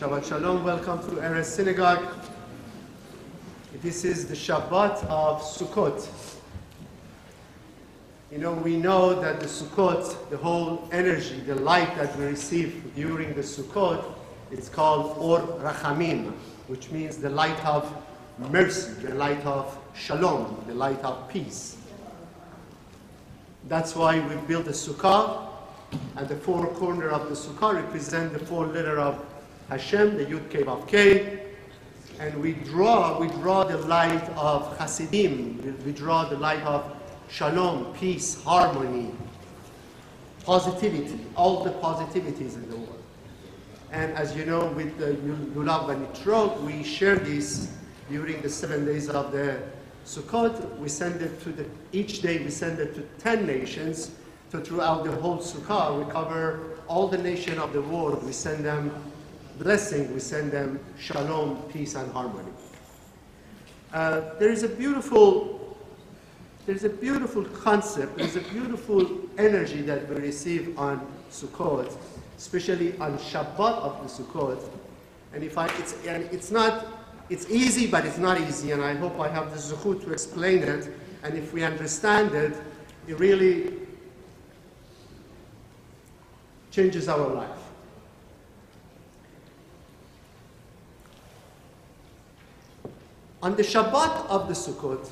Shabbat Shalom, welcome to Erez Synagogue. This is the Shabbat of Sukkot. We know that the Sukkot, the whole energy, the light that we receive during the Sukkot, it's called Or Rachamim, which means the light of mercy, the light of Shalom, the light of peace. That's why we build a Sukkah, and the four corners of the Sukkah represent the four letters of Hashem, the Yud Kei Vav Kei, and we draw the light of Hasidim, we draw the light of Shalom, peace, harmony, positivity, all the positivities in the world. And as you know, with the Lulav Vanitrog, we share this during the 7 days of the Sukkot. We send it to each day we send it to 10 nations. So throughout the whole Sukkah, we cover all the nations of the world. We send them blessing, we send them shalom, peace, and harmony. There is a beautiful concept, there is a beautiful energy that we receive on Sukkot, especially on Shabbat of the Sukkot. And it's easy, but it's not easy, and I hope I have the zechut to explain it. And if we understand it, it really changes our life. On the Shabbat of the Sukkot,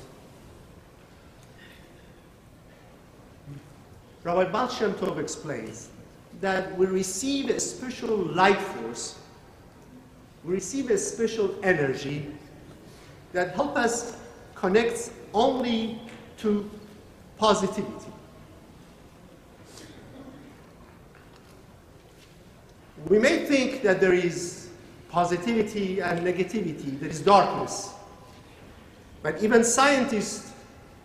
Rabbi Baal Shem Tov explains that we receive a special light force, we receive a special energy that helps us connect only to positivity. We may think that there is positivity and negativity, there is darkness. But even scientists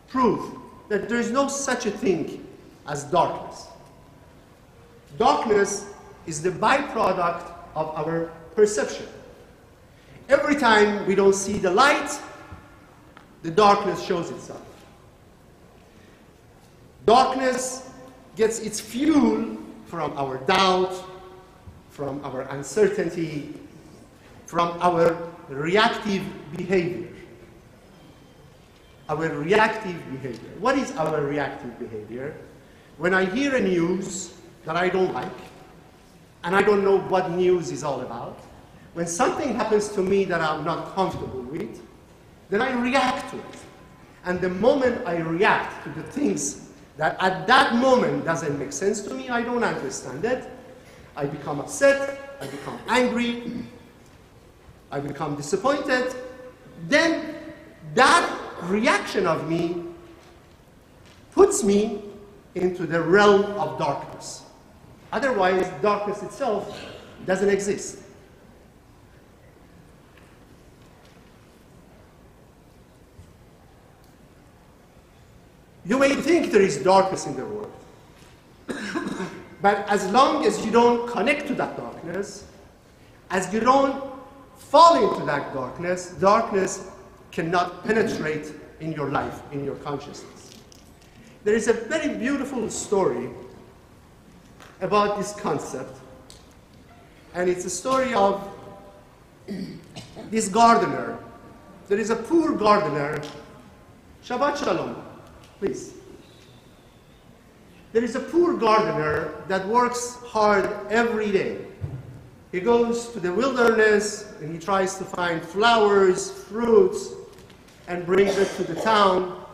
prove that there is no such a thing as darkness. Darkness is the byproduct of our perception. Every time we don't see the light, the darkness shows itself. Darkness gets its fuel from our doubt, from our uncertainty, from our reactive behavior. Our reactive behavior. What is our reactive behavior? When I hear a news that I don't like, and I don't know what news is all about, when something happens to me that I'm not comfortable with, then I react to it. And the moment I react to the things that at that moment doesn't make sense to me, I don't understand it, I become upset, I become angry, I become disappointed, then that reaction of me puts me into the realm of darkness. Otherwise, darkness itself doesn't exist. You may think there is darkness in the world, but as long as you don't connect to that darkness, as you don't fall into that darkness, darkness cannot penetrate in your life, in your consciousness. There is a very beautiful story about this concept, and it's a story of this gardener. There is a poor gardener. Shabbat Shalom, please. There is a poor gardener that works hard every day. He goes to the wilderness and he tries to find flowers, fruits, and brings it to the town.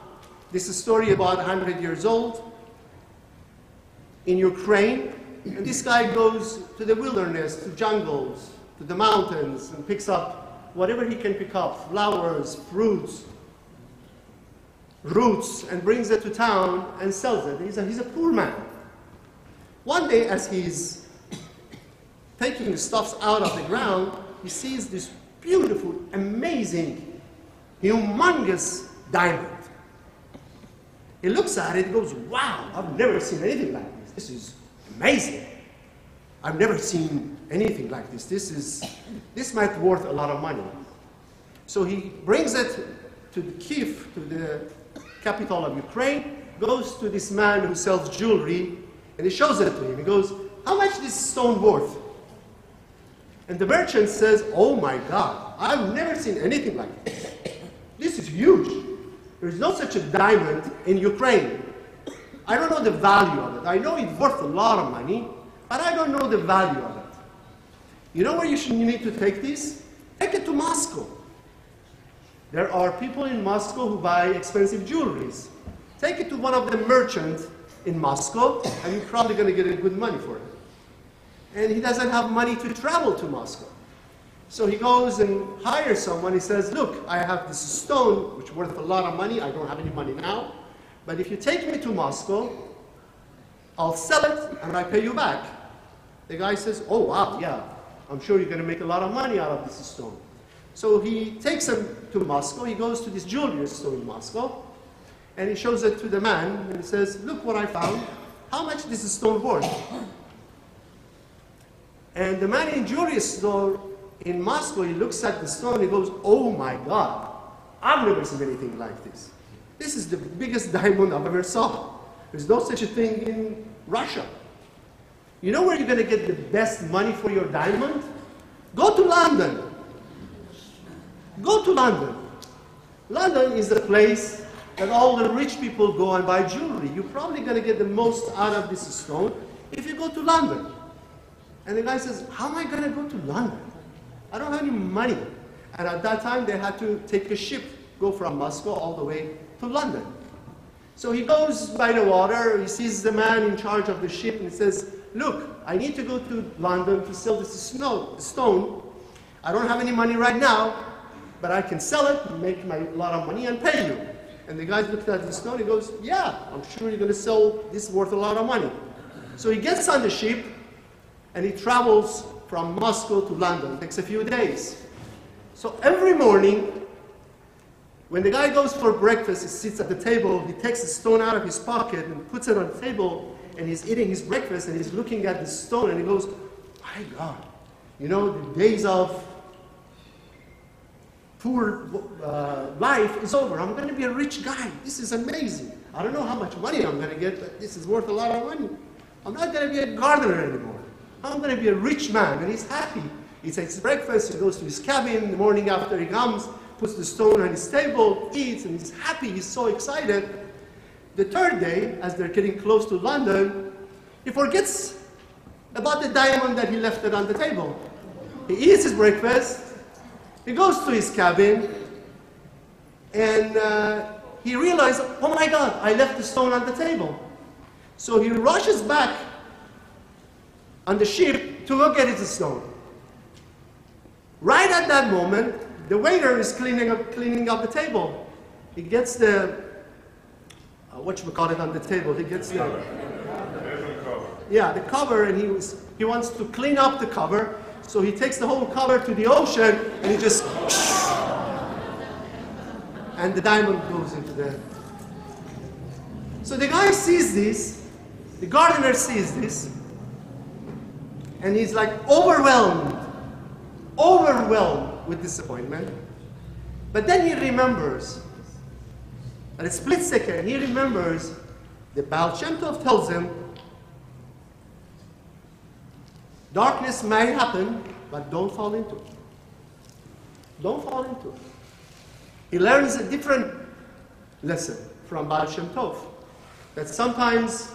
This is a story about 100 years old in Ukraine. And this guy goes to the wilderness, to jungles, to the mountains, and picks up whatever he can pick up, flowers, fruits, roots, and brings it to town and sells it. He's a poor man. One day, as he's taking the stuffs out of the ground, he sees this beautiful, amazing, humongous diamond. He looks at it and goes, wow, I've never seen anything like this. This is amazing. I've never seen anything like this. This might be worth a lot of money. So he brings it to the Kiev, to the capital of Ukraine, goes to this man who sells jewelry, and he shows it to him. He goes, how much is this stone worth? And the merchant says, oh my God, I've never seen anything like this. This is huge. There's no such a diamond in Ukraine. I don't know the value of it. I know it's worth a lot of money, but I don't know the value of it. You know where you need to take this? Take it to Moscow. There are people in Moscow who buy expensive jewelries. Take it to one of the merchants in Moscow, and you're probably going to get a good money for it. And he doesn't have money to travel to Moscow. So he goes and hires someone. He says, look, I have this stone, which is worth a lot of money. I don't have any money now. But if you take me to Moscow, I'll sell it and I pay you back. The guy says, oh, wow, yeah. I'm sure you're going to make a lot of money out of this stone. So he takes him to Moscow. He goes to this jewelry store in Moscow. And he shows it to the man. And he says, look what I found. How much is this stone worth? And the man in jewelry store in Moscow, he looks at the stone, he goes, oh my God, I've never seen anything like this. This is the biggest diamond I've ever saw. There's no such a thing in Russia. You know where you're going to get the best money for your diamond? Go to London. Go to London. London is a place that all the rich people go and buy jewelry. You're probably going to get the most out of this stone if you go to London. And the guy says, how am I going to go to London? I don't have any money. And at that time, they had to take a ship, go from Moscow all the way to London. So he goes by the water, he sees the man in charge of the ship, and he says, look, I need to go to London to sell this stone. I don't have any money right now, but I can sell it, make a lot of money, and pay you. And the guy looked at the stone, he goes, yeah, I'm sure you're going to sell this worth a lot of money. So he gets on the ship, and he travels from Moscow to London. It takes a few days. So every morning, when the guy goes for breakfast, he sits at the table, he takes the stone out of his pocket and puts it on the table, and he's eating his breakfast, and he's looking at the stone, and he goes, my God, you know, the days of poor life is over. I'm going to be a rich guy. This is amazing. I don't know how much money I'm going to get, but this is worth a lot of money. I'm not going to be a gardener anymore. I'm going to be a rich man. And he's happy. He takes breakfast, he goes to his cabin. The morning after he comes, puts the stone on his table, eats, and he's happy. He's so excited. The third day, as they're getting close to London, he forgets about the diamond that he left it on the table. He eats his breakfast. He goes to his cabin, and he realizes, oh my God, I left the stone on the table. So he rushes back on the ship to go get his stone. Right at that moment, the waiter is cleaning up the table. He gets the, whatchamacallit on the table, he gets the, yeah, the cover, and he wants to clean up the cover. So he takes the whole cover to the ocean, and he just, and the diamond goes into the. So the guy sees this, the gardener sees this, and he's like overwhelmed with disappointment. But then he remembers, at a split second, he remembers the Baal Shem Tov tells him, darkness may happen, but don't fall into it. Don't fall into it. He learns a different lesson from Baal Shem Tov. That sometimes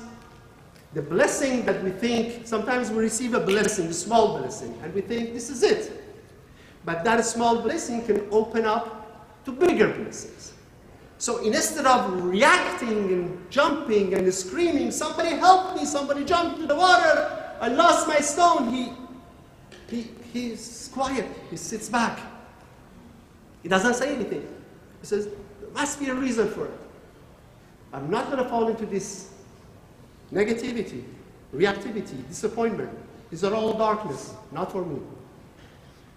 the blessing that we think, sometimes we receive a blessing, a small blessing, and we think this is it. But that small blessing can open up to bigger blessings. So instead of reacting and jumping and screaming, somebody help me, somebody jump into the water, I lost my stone, he's quiet, he sits back. He doesn't say anything. He says, there must be a reason for it. I'm not going to fall into this negativity, reactivity, disappointment. These are all darkness, not for me.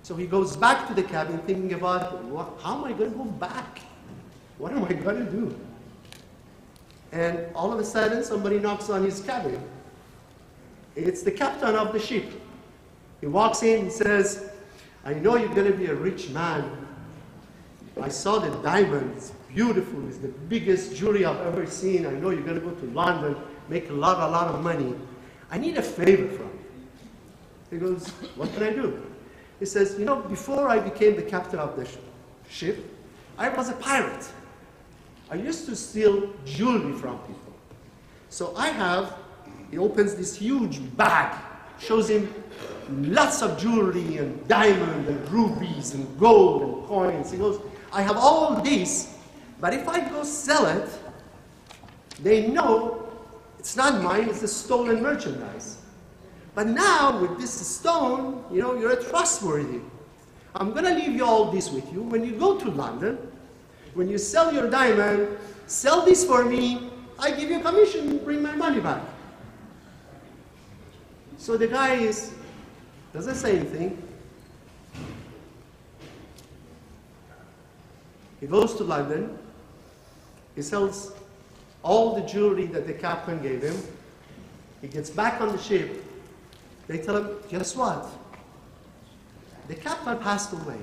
So he goes back to the cabin thinking about, how am I going to go back? What am I going to do? And all of a sudden, somebody knocks on his cabin. It's the captain of the ship. He walks in and says, I know you're going to be a rich man. I saw the diamond. It's beautiful. It's the biggest jewelry I've ever seen. I know you're going to go to London, make a lot of money. I need a favor from you. He goes, what can I do? He says, you know, before I became the captain of the ship, I was a pirate. I used to steal jewelry from people. So I have, he opens this huge bag, shows him lots of jewelry and diamonds and rubies and gold and coins. He goes, I have all this, but if I go sell it, they know it's not mine, it's a stolen merchandise. But now with this stone, you know, you're trustworthy. I'm going to leave you all this with you. When you go to London, when you sell your diamond, sell this for me, I give you a commission, bring my money back. So the guy doesn't say anything. He goes to London, he sells all the jewelry that the captain gave him. He gets back on the ship. They tell him, guess what? The captain passed away.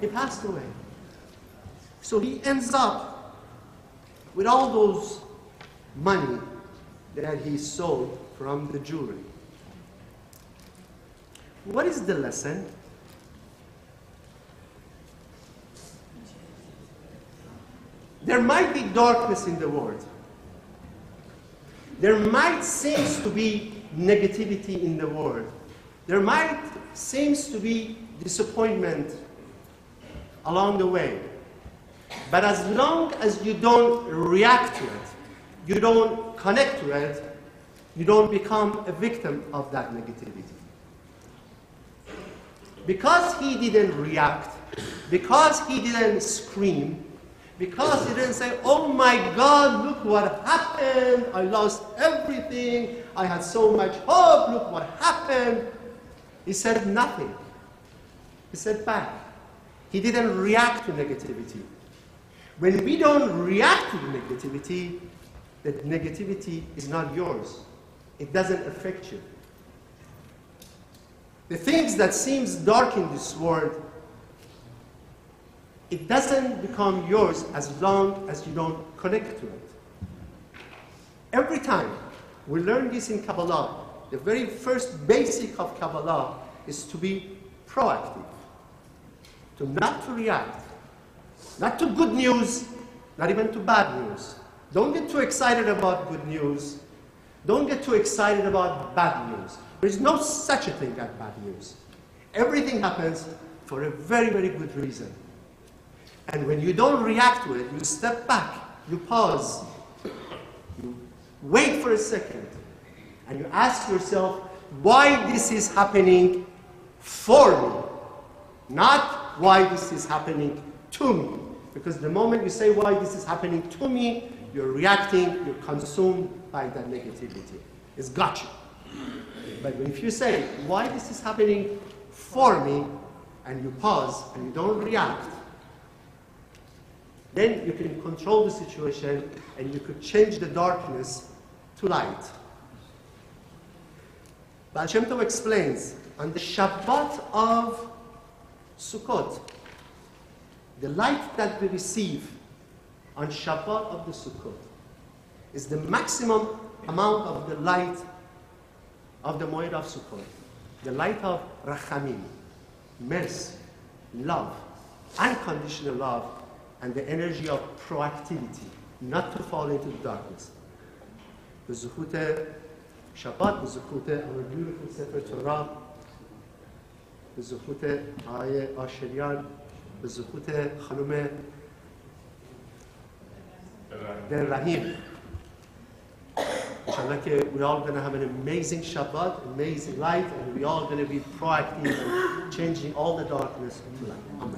He passed away. So he ends up with all those money that he sold from the jewelry. What is the lesson? There might be darkness in the world. There might seem to be negativity in the world. There might seem to be disappointment along the way. But as long as you don't react to it, you don't connect to it, you don't become a victim of that negativity. Because he didn't react, because he didn't scream, because he didn't say, oh my God, look what happened, I lost everything, I had so much hope, look what happened. He said nothing. He said back. He didn't react to negativity. When we don't react to negativity, that negativity is not yours. It doesn't affect you. The things that seems dark in this world, it doesn't become yours as long as you don't connect to it. Every time we learn this in Kabbalah, the very first basic of Kabbalah is to be proactive, to not to react, not to good news, not even to bad news. Don't get too excited about good news. Don't get too excited about bad news. There is no such a thing as bad news. Everything happens for a very, very good reason. And when you don't react to it, you step back, you pause, you wait for a second, and you ask yourself, why this is happening for me, not why this is happening to me. Because the moment you say why this is happening to me, you're reacting, you're consumed by that negativity. It's got you. But if you say, why this is happening for me, and you pause and you don't react, then you can control the situation and you could change the darkness to light. Baal Shem Tov explains, on the Shabbat of Sukkot, the light that we receive on Shabbat of the Sukkot is the maximum amount of the light of the Moed of Sukkot. The light of Rachamim, mercy, love, unconditional love, and the energy of proactivity, not to fall into the darkness. B'zuchut Shabbat, b'zuchut our beautiful Sefer Torah, b'zuchut Aye Asherian, b'zuchut Chalume Ben Rahim. Inshallah, we're all going to have an amazing Shabbat, amazing light, and we're all going to be proactive in changing all the darkness into light. Amen.